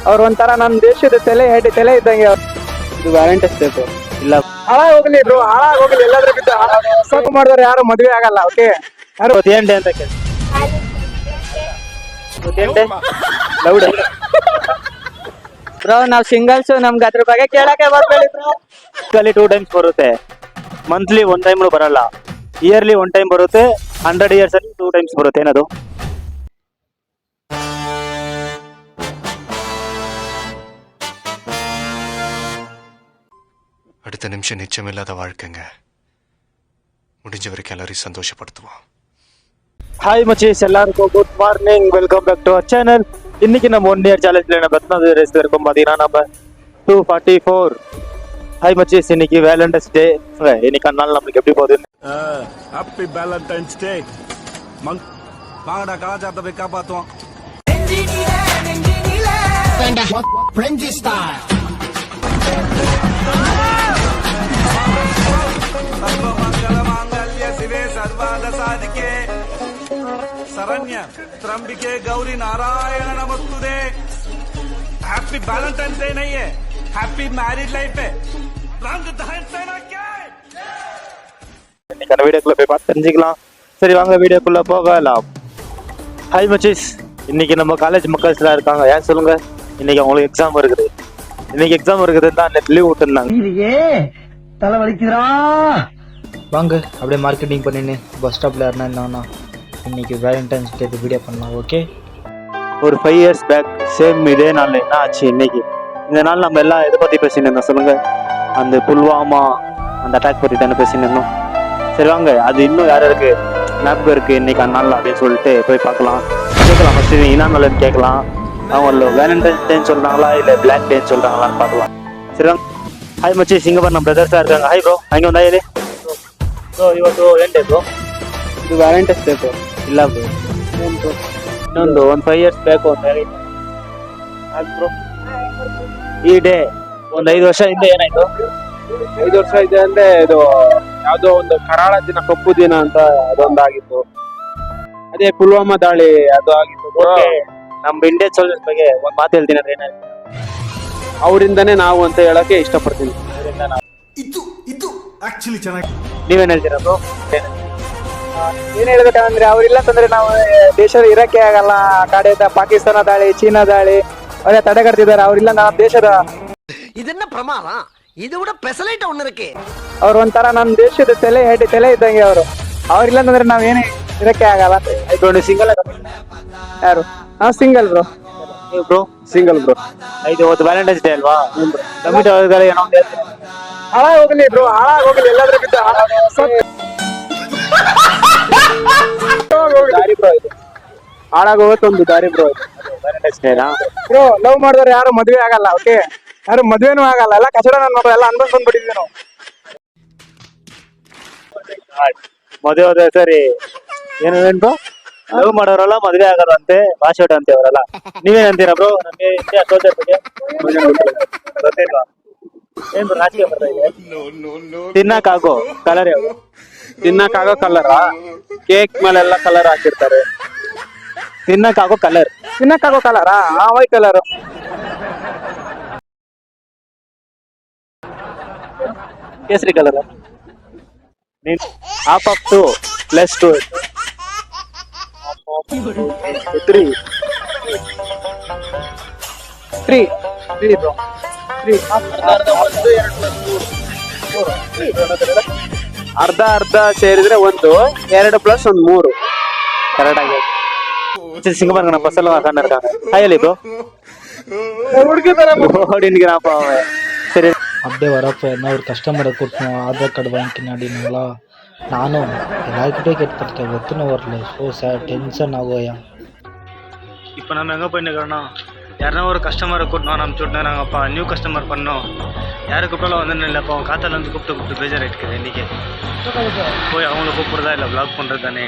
ಅವ್ರ ಒಂಥರ ನಮ್ ದೇಶದ ತಲೆ ತಲೆ ಇದ್ದಂಗೆ ಅವ್ರು. ಇದು ವ್ಯಾಲೆಂಟೈನ್ಸ್ ಡೇ ಇಲ್ಲ ಹಾಳಾಗ್ ಹೋಗ್ಲಿ ಬ್ರೋ, ಹಾಳಾಗ್ ಹೋಗ್ಲಿ, ಎಲ್ಲಾದ್ರೂ ಬಿದ್ದು ಸಾಕು ಮಾಡಿದವ್ರು ಯಾರು ಮದ್ವೆ ಆಗಲ್ಲ. ಓಕೆ, ಯಾರು ಏನ್ ಡೇ ಅಂತ ಕೇಳಿ ಲೌಡ್ ಬ್ರೋ ನಾವ್ ಸಿಂಗಲ್ಸ್, ನಮ್ಗೆ ಅದ್ರ ಬಗ್ಗೆ ಕೇಳಕ್ಕೆ ಬರ್ಬೇಡಿ ಬ್ರೋ. 2 ಟೈಮ್ಸ್ ಬರುತ್ತೆ, ಮಂತ್ಲಿ 1 ಟೈಮ್ ಬರಲ್ಲ, ಇಯರ್ಲಿ 1 ಟೈಮ್ ಬರುತ್ತೆ, 100 years ಅಲ್ಲಿ 2 ಟೈಮ್ಸ್ ಬರುತ್ತೆ. ಏನದು? அடுத்த நிமிஷம் நிச்சயமில்லாத வாழ்க்கைங்க, முடிஞ்ச வரைக்கும் எல்லாரையும் சந்தோஷப்படுத்துவோம். ಹಾಯ್ ಮಚೀಸ್, ಎಲ್ಲರಿಗೂ good morning, welcome back to our channel. இன்னைக்கு நம்ம 1 year சேலஞ்சில் பத்தாவது ரேஸ் இருக்கும் பார்த்தீங்கன்னா நம்ம 244. ஹாய் மச்சீஸ், இன்னைக்கு வேலண்டைன்ஸ் டே. இன்னைக்கு நாள் நம்மளுக்கு எப்படி போகுது? Happy valentine's day. வாங்கடா கலாச்சாரத்தை போய் காப்பாத்துவோம். ಶಿವೆ ಸರ್ವಾದ ಸಾಧಿಕೆ ಶರಣ್ಯ ತ್ರಂಬಿಕೆ ಗೌರಿ ನಾರಾಯಣ ನಮಸ್ತುದೆ. हैप्पी वैलेंटाइन्स डे नहीं है, हैप्पी मैरिड लाइफ है. रंग दहन क्या இன்னைக்கான வீடியோக்குள்ள போய் பார்த்து தெரிஞ்சுக்கலாம். சரி வாங்க வீடியோக்குள்ள போகலாம். ஹாய் மச்சீஸ், இன்னைக்கு நம்ம காலேஜ் மக்கள்ஸ்லாம் இருக்காங்க. ஏன் சொல்லுங்க? இன்னைக்கு அவங்களுக்கு எக்ஸாம் இருக்குது. இன்னைக்கு எக்ஸாம் இருக்குது தான் நெட் லீவ் விட்டுருந்தாங்க. தலை வலிக்குதுடா. வாங்க அப்படியே மார்க்கெட்டிங் பண்ணின்னு பஸ் ஸ்டாப்ல இருந்தா இன்னைக்கு வேலண்டைன்ஸ் டே வீடியோ பண்ணலாம். ஓகே, ஒரு 5 years பேக் சேம் இதே நாள் என்ன ஆச்சு இன்னைக்கு? இந்த நாள் நம்ம எல்லாம் எதை பத்தி பேசிட்டு இருந்தோம் சொல்லுங்க? அந்த புல்வாமா அந்த அட்டாக் பத்தி தானே பேசிட்டு இருந்தோம். சரி வாங்க, அது இன்னும் யாருக்கு ஞாபகம் இருக்கு இன்னைக்கு அந்த நாள் அப்படின்னு சொல்லிட்டு போய் பார்க்கலாம். கேட்கலாம், ஃபர்ஸ்ட் என்ன நாள்னு கேட்கலாம். அவங்க வேலண்டைன்ஸ் டேன்னு சொல்றாங்களா இல்ல பிளாக் டேன்னு சொல்றாங்களான்னு பார்க்கலாம். சரி வாங்க. ಹಾಯ್ ಮಚ್ಚಿ, ಸಿಂಗಪುರ್ ನಮ್ಮ ಬ್ರದರ್ಸ್ ಇರ್ತಾங்க. ಹಾಯ್ ಬ್ರೋ, ಹಂಗೆ ಒಂದ ಹೇಳಿ ಬ್ರೋ. ಇವತ್ತು ಏನ್ ಡೇ ಬ್ರೋ? ಇದು ವ್ಯಾಲೆಂಟೈನ್ಸ್ ಡೇ ಬ್ರೋ. ಇಲ್ಲ ಬ್ರೋ, ಇನ್ನೊಂದು 5 years ಬ್ಯಾಕ್ ಒಂದು ಹೇಳಿ ಬ್ರೋ. ಈ ಡೇ ಒಂದು 5 ವರ್ಷ ಹಿಂದೆ ಏನಾಯ್ತು? 5 ವರ್ಷ ಇದೆ ಅಂದ್ರೆ ಇದು ಯಾವ್ದೋ ಒಂದು ಕರಾಳ ದಿನ, ಕಪ್ಪು ದಿನ ಅಂತ ಅದೊಂದಾಗಿತ್ತು. ಅದೇ ಪುಲ್ವಾಮಾ ದಾಳಿ ಅದು ಆಗಿತ್ತು. ನಮ್ಮ ಇಂಡಿಯನ್ ಸೋಲ್ಜರ್ಸ್ ಬಗ್ಗೆ ಒಂದು ಮಾತು ಹೇಳ್ತೀನಿ ಅಂದ್ರೆ ಏನಾಯ್ತು? ಅವರಿಂದನೇ ನಾವು ಅಂತ ಹೇಳಕ್ಕೆ ಇಷ್ಟಪಡ್ತೀನಿ. ಇದು ಆಕ್ಚುಲಿ ಚೆನ್ನಾಗಿ. ನೀವೇನ್ ಹೇಳ್ತೀರಾ ಬ್ರೋ? ಏನ್ ಹೇಳ್ಬೇಕಂದ್ರೆ ಅವ್ರಿಲ್ಲ ಅಂತಂದ್ರೆ ನಾವು ದೇಶದ ಇರಕ್ಕೆ ಆಗಲ್ಲ. ಆ ಕಡೆಯಿಂದ ಪಾಕಿಸ್ತಾನ ದಾಳಿ, ಚೀನಾ ದಾಳಿ ಅವರೇ ತಡೆಗಟ್ತಿದ್ದಾರೆ. ಅವ್ರಿಲ್ಲ ನಮ್ಮ ದೇಶದ ಇದನ್ನ ಪ್ರಮಾಣ ಇದು ಕೂಡ ಪೆಸಲೈಟ್ ಒನ್ ಇರಕ್ಕೆ ಅವ್ರ ಒಂಥರ ನಮ್ ದೇಶದ ತಲೆ ಇದ್ದಂಗೆ ಅವರು. ಅವ್ರಿಲ್ಲ ಅಂತಂದ್ರೆ ನಾವ್ ಏನೇ ಇರಕ್ಕೆ ಆಗಲ್ಲ. ಬ್ರೋ ನೀವು ಸಿಂಗಲ್? ಯಾರು? ನಾವು ಸಿಂಗಲ್ ಬ್ರೋ. ನೀವು ಬ್ರೋ? Single bro. ಇದು ಇವತ್ತು ವ್ಯಾಲೆಂಟೈನ್ಸ್ ಡೇ ಅಲ್ವಾ? ಕಮಿಟಿ ಅವ್ರಿಗೆಲ್ಲ ಏನೋ ಒಂದು ಹೇಳ್ತೀನಿ. ಹಾಳಾಗ್ ಹೋಗ್ಲಿ ಬ್ರೋ, ಹಾಳಾಗ್ ಹೋಗ್ಲಿ, ಎಲ್ಲಾದ್ರೂ ಬಿದ್ದು ದಾರಿ ಬ್ರೋ ಇದು. ಹಾಳಾಗ್ ಹೋಗತ್ತೊಂದು ದಾರಿ ಬ್ರೋ ಇದು. ವ್ಯಾಲೆಂಟೈನ್ಸ್ ಡೇನಾ ಬ್ರೋ? ಲವ್ ಮಾಡಿದವ್ರು ಯಾರು ಮದ್ವೆ ಆಗಲ್ಲ. ಓಕೆ, ಯಾರು ಮದ್ವೆನೂ ಆಗಲ್ಲ. ಎಲ್ಲ ಕಚಡ ನನ್ನ ಮಕ್ಕಳು ಎಲ್ಲ ಅನ್ಕೊಂಡ್ ಬಂದ್ಬಿಟ್ಟಿದ್ವಿ ನಾವು. ಮದುವೆ ಹೋದ್ರೆ ಸರಿ ಏನೇನು ಬ್ರೋ? ಲವ್ ಮಾಡೋರಲ್ಲ ಮದುವೆ ಆಗೋದಂತೆ, ವಾಶೌಟ್ ಅಂತೆ ಅವರೆಲ್ಲ. ನೀವೇನಂತೀರಾ ಬ್ರೋ? ನಮಗೆ ಇಂಡಿಯಾ ಸೋಲ್ಜರ್ ಬಗ್ಗೆ ಗೊತ್ತಿಲ್ವಾ? ಏನ್ ಬ್ರೋ ರಾಜಕೀಯ ಬರ್ತಾ ಇದೆ? ತಿನ್ನಕ್ಕಾಗೋ ಕಲರ್ ಯಾವುದು? ತಿನ್ನಕ್ಕಾಗೋ ಕಲರಾ? ಕೇಕ್ ಮೇಲೆಲ್ಲ ಕಲರ್ ಹಾಕಿರ್ತಾರೆ. ತಿನ್ನಕ್ಕಾಗೋ ಕಲರ್? ತಿನ್ನಕ್ಕಾಗೋ ಕಲರಾ? White colour. ಕೇಸರಿ ಕಲರ್. Half of 2 + 2 3 bro. 3 ಅರ್ಧ ಅರ್ಧ ಸೇರಿದ್ರೆ 1, 2 + 1 3. ಕರೆಕ್ಟ್ ಆಗಿ சிங்கப்பூர் நம்ம பசங்க உட்கார்ந்து இருக்காங்க. ஹாய் அலி ப்ரோ. ஓடின்னுக்கிறான்ப்பா அவன். சரி அப்படியே வரப்போ என்ன ஒரு கஸ்டமரை கூட்டணும், ஆதார் கார்டு வாங்கிக்கணும் அப்படின்னாங்களா. நானும் எல்லாருக்கிட்டே கேட்டுருக்கேன், ஒத்துன்னு வரல. ஸோ சார் டென்ஷன் ஆகுயா. இப்போ நம்ம எங்கே போயிட்டுருக்கோம்னா, யாருன்னா ஒரு கஸ்டமரை கூட்டணும் நம்ம சுட்டுனாங்கப்பா. நியூ கஸ்டமர் பண்ணோம், யாரு கூப்பிட்டாலும் வந்து இல்லைப்பா. அவன் காத்தால வந்து கூப்பிட்டு பேஜாராயிட்டு இன்றைக்கி. போய் அவங்கள கூப்பிட்றதா இல்லை வ்ளாக் பண்ணுறது தானே.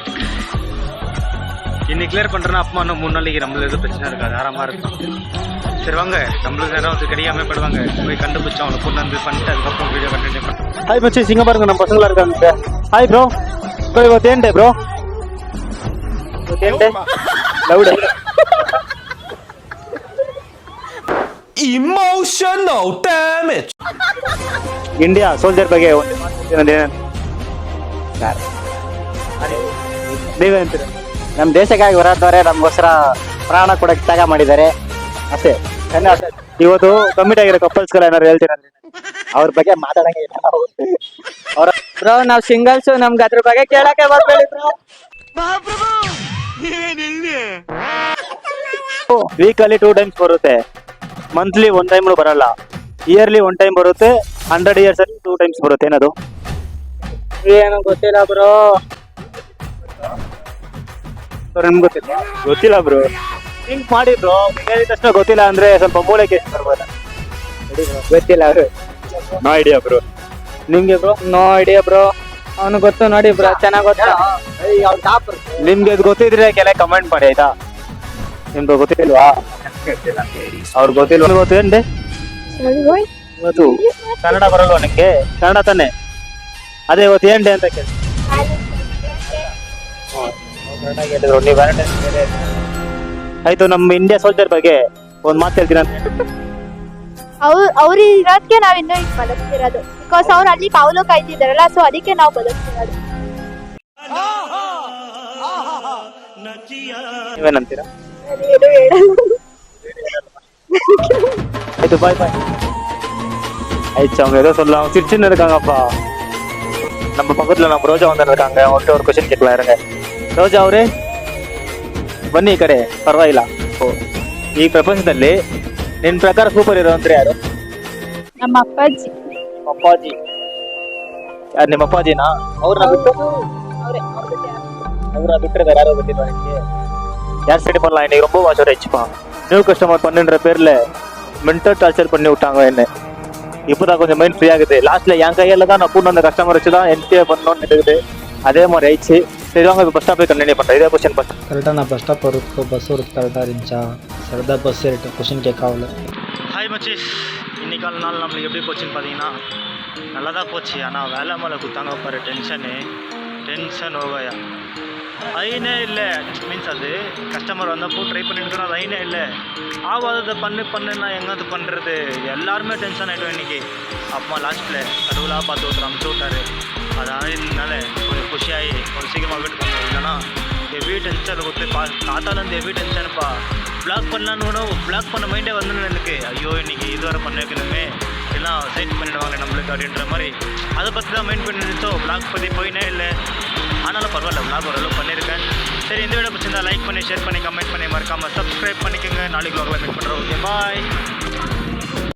இன்னைக்கு கிளியர் பண்ணுறேன்னா அப்பா இன்னும் 3 நாளைக்கு நம்மளுக்கு எதுவும் பிரச்சனை இருக்காது, ஆறாமல் இருக்கும். சரி வாங்க, நம்மளுக்கு நேரம் வந்து கிடைக்காம போயிடுவாங்க. போய் கண்டுபிடிச்சோம் அவங்களை கொண்டு வந்து பண்ணிட்டு அதுக்கப்புறம் வீடியோ கண்டினியூ பண்ணுறேன். ஹாய் மச்சி, சிங்கப்பூருங்க நம்ம பசங்களா இருக்காங்க. Hi bro. ப்ரோ ಇವತ್ತು ಏನ್ ಡೇ ಬ್ರೋ? ಇವತ್ತು ಏನ್ day? Loud Emotional damage. India soldier ಬಗ್ಗೆ ಒಂದು ಮಾತು ಹೇಳ್ತೀನಿ ಏನಂತ ನೀವೇಂತೀರ? ನಮ್ಮ ದೇಶಕ್ಕಾಗಿ ಹೋರಾಡ್ತಾರೆ, ನಮಗೋಸ್ಕರ ಪ್ರಾಣ ಕೊಡಕ್ಕೆ ತ್ಯಾಗ ಮಾಡಿದ್ದಾರೆ ಅಷ್ಟೇ. ಧನ್ಯವಾದ. ಇವತ್ತು ಕಮಿಟ್ ಆಗಿರೋ ಕಪಲ್ಸ್ಗಳ ಏನಾರು ಹೇಳ್ತೀರಾ? ಅವ್ರ ಬಗ್ಗೆ ಮಾತಾಡಂಗೆ ಇಲ್ಲ ಅವ್ರ ಬ್ರೋ. ನಾವ್ ಸಿಂಗಲ್ಸ್, ನಮ್ಗೆ ಅದ್ರ ಬಗ್ಗೆ ಕೇಳಕ್ಕೆ ಬರ್ಬೇಡಿ ಬ್ರೋ. ವೀಕಲ್ಲಿ 2 ಟೈಮ್ಸ್ ಬರುತ್ತೆ, ಮಂತ್ಲಿ 1 ಟೈಮ್ ಬರಲ್ಲ, ಇಯರ್ಲಿ 1 ಟೈಮ್ ಬರುತ್ತೆ, 100 years ಅಲ್ಲಿ 2 ಟೈಮ್ಸ್ ಬರುತ್ತೆ. ಏನದು? ಏನು ಗೊತ್ತಿಲ್ಲ ಬ್ರೋ. ನಿಮ್ಗೆ ಗೊತ್ತಿಲ್ಲ? ಗೊತ್ತಿಲ್ಲ ಬ್ರೋ. ಥಿಂಕ್ ಮಾಡಿ ಬ್ರೋ. ಹೇಳಿದ ತಕ್ಷಣ ಗೊತ್ತಿಲ್ಲ ಅಂದ್ರೆ ಸ್ವಲ್ಪ ಮೂಳೆಗೆ ಬರ್ಬೋದ? ಗೊತ್ತಿಲ್ಲ ಅವ್ರು. No idea bro. ನಿಮ್ಗೆ ಬ್ರೋ? No idea bro. ಅವನು ಗೊತ್ತು ನೋಡಿ ಬ್ರೋ, ಚೆನ್ನಾಗ್ ಗೊತ್ತ. ನಿಮ್ಗೆ ಅದು ಗೊತ್ತಿದ್ರೆ ಕೆಲ ಕಮೆಂಟ್ ಮಾಡಿ ಆಯ್ತಾ? ನಿಮ್ಗೆ ಗೊತ್ತಿಲ್ವಾ? ಅವ್ರು ಗೊತ್ತಿಲ್ವಾ? ಗೊತ್ತೇನ್ರಿ? ಇವತ್ತು ಕನ್ನಡ ಬರಲ್ವಾ ನಿಂಗೆ? ಕನ್ನಡ ತಾನೆ? ಅದೇ ಇವತ್ತು ಏನ್ ಡೇ ಅಂತ ಕೇಳಿ. ನೀವು ವ್ಯಾಲೆಂಟೈನ್ಸ್ ಡೇ ಆಯ್ತು. ನಮ್ಮ ಇಂಡಿಯಾ ಸೋಲ್ಜರ್ ಬಗ್ಗೆ ಒಂದ್ ಮಾತು ಹೇಳ್ತೀರಾ? ಅವ್ರು ಇರೋದಕ್ಕೆ ನಾವ್ ಇನ್ನೂ ಈಗ ಬದುಕ್ತಿರೋದು. ಬಿಕಾಸ್ ಅವ್ರು ಅಲ್ಲಿ ಕಾವಲು ಕಾಯ್ತಿದಾರಲ್ಲ, ಸೊ ಅದಕ್ಕೆ ನಾವು ಬದುಕ್ತಿರೋದು. ನೀವೇನಂತೀರಾ? ಏನು ಹೇಳಲ್ಲ. ஆயிட்டு பாய் பாய் ஆயிடுச்சு. அவங்க ஏதோ சொல்லலாம், சிரிச்சுன்னு இருக்காங்கப்பா. நம்ம பக்கத்துல நம்ம ரோஜா வந்து இருக்காங்க, அவங்கள்ட்ட ஒரு ಕ್ವಶನ್ ಕೇಳலாம் இருங்க. ರೋಜಾ ಅವರೇ ಬನ್ನಿ ಈ ಕಡೆ, ಪರವಾಗಿಲ್ಲ. ಈ ಪ್ರಪಂಚದಲ್ಲಿ ನಿನ್ ಪ್ರಕಾರ ಸೂಪರ್ ಹೀರೋ ಅಂದ್ರೆ ಯಾರು? ನಮ್ಮ ಅಪ್ಪಾಜಿ. ನಿಮ್ಮ ಅಪ್ಪಾಜಿ? ಯಾರು ನಿಮ್ಮ ಅಪ್ಪಾಜಿನಾ? ಅವ್ರನ್ನ ಬಿಟ್ಟು ಅವ್ರ ಬಿಟ್ಟರೆ யாரோ ಗೊತ್ತಿಲ್ವಾ ನಿಮಗೆ? யார் சைடு பண்ணலாம்? இன்னைக்கு ரொம்ப வாட்ச் ஆயிடுச்சுப்பா. நியூ கஸ்டமர் பண்ணுன்ற பேர்ல மென்டல் டார்ச்சர் பண்ணி விட்டாங்க என்ன. இப்போதான் கொஞ்சம் மைண்ட் ஃப்ரீ ஆகுது. லாஸ்ட்ல என் கையில தான் நான் கூட்டு வந்த கஸ்டமர் வச்சு தான் என்டிஏ பண்ணணும்னு இருக்குது. அதே மாதிரி ஆயிடுச்சு. சரி வாங்க இப்போ பஸ் ஸ்டாப் போய் கண்டினியூ பண்ணுறேன். இதே क्वेश्चन பண்ணுறேன். கரெக்டாக நான் பஸ் ஸ்டாப் வரதுக்கு பஸ் வரது கரெக்டாக இருந்துச்சா? கரெக்டாக பஸ் ஏறிட்டு கொஷின் கேட்காவல. ஹாய் மச்சீஸ், இன்னைக்கான நாள் நம்மளுக்கு எப்படி போச்சுன்னு பார்த்தீங்கன்னா நல்லா தான் போச்சு. ஆனால் வேலை மேலே கொடுத்தாங்க பாரு, டென்ஷன் ಹೋಗಯ್ಯ. ஐனே இல்லை, மீன்ஸ் அது கஸ்டமர் வந்தப்போ ட்ரை பண்ணிட்டு இருக்கோம், அது ஐனே இல்லை. ஆவாததை பண்ணுன்னா எங்காவது பண்ணுறது, எல்லாருமே டென்ஷன் ஆகிட்டோம் இன்றைக்கி. அப்பா லாஸ்ட்டில் கடவுளாக பார்த்து ஒருத்தர் அமுச்சு விட்டாரு. அது ஆனதுனால கொஞ்சம் ಖುಷಿಯಾಗಿ ஒரு சீக்கிரமாக வீட்டுக்கு வந்தோம். இல்லைனா ஹெவி டென்ஷன் கொடுத்து காத்தாலேருந்து ஹெவி டென்ஷனுப்பா. பிளாக் பண்ணலான்னு பிளாக் பண்ண மைண்டே வந்துடும் எனக்கு. ஐயோ இன்றைக்கி இதுவரை பண்ண வைக்கணுமே, எல்லாம் சைட் பண்ணிவிடுவாங்க நம்மளுக்கு அப்படின்ற மாதிரி அதை பற்றி தான் மைண்ட் பண்ணி நினச்சோம். பிளாக் பற்றி போயினே இல்லை. ஆனாலும் பரவாயில்ல, பிளாக் ஓரளவு பண்ணியிருக்கேன். சரி, இந்த வீடியோ பிடிச்சிருந்தா லைக் பண்ணி, ஷேர் பண்ணி, கமெண்ட் பண்ணி, மறக்காமல் சப்ஸ்கிரைப் பண்ணிக்கோங்க. நாளைக்கு vlogல மீட் பண்ணுறோம். Okay bye.